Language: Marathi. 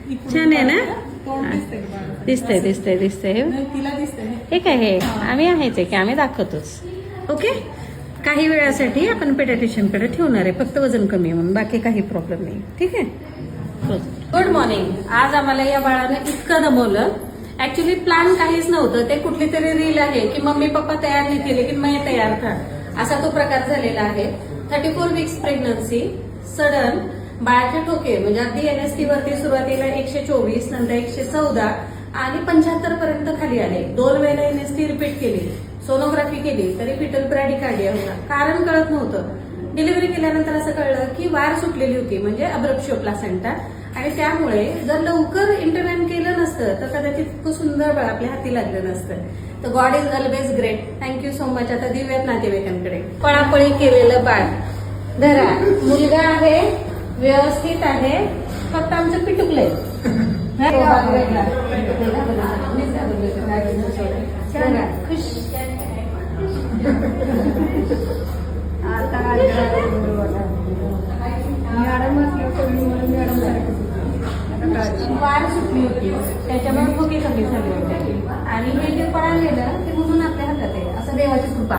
छान आहे ना? तोंड दिसतंय का बाळाचं? दिसतंय दिसतंय दिसतंय नाही, तिला दिसतंय. हे काय हे आम्ही आहेच आहे की आम्ही दाखवतोच. ओके, काही वेळासाठी आपण पेडियाट्रिशियनकडे ठेवणार आहे, फक्त वजन कमी आहे म्हणून, बाकी काही प्रॉब्लेम नाही. ठीक आहे. Good morning. आज आम्हाला या बाळाने इतकं दमवलं. ऍक्च्युली प्लॅन काहीच नव्हतं, ते कुठली तरी रील आहे की मम्मी पप्पा तयार नाही केले की मी तयार था, असा तो प्रकार झालेला आहे. 34 वीक्स प्रेग्नन्सी, सडन बाळाचे ठोके म्हणजे अगदी एनएसटी वरती सुरुवातीला 124, नंतर 114 आणि 75 पर्यंत खाली आले. 2 वेळेला एनएसटी रिपीट केली, सोनोग्राफी केली, तरी फिटल ब्रॅडिकार्डिया होता. कारण कळत नव्हतं. डिलिव्हरी केल्यानंतर असं कळलं की वार सुटलेली होती, म्हणजे अब्रप्शिओ प्लासेंटा, आणि त्यामुळे जर लवकर इंटरव्हेन केलं नसतं तर कदाचित इतकं सुंदर बाळ आपल्या हाती लागलं नसतं. तर God is always great. Thank you so much. आता देऊयात नातेवाईकांकडे. पळापळी केलेलं बाळ धरा. मुलगा आहे, व्यवस्थित आहे, फक्त आमचं पिटुकलंय. खुश. वार सुटली होती, त्याच्यामुळे भुके कमी झाली होती आणि हे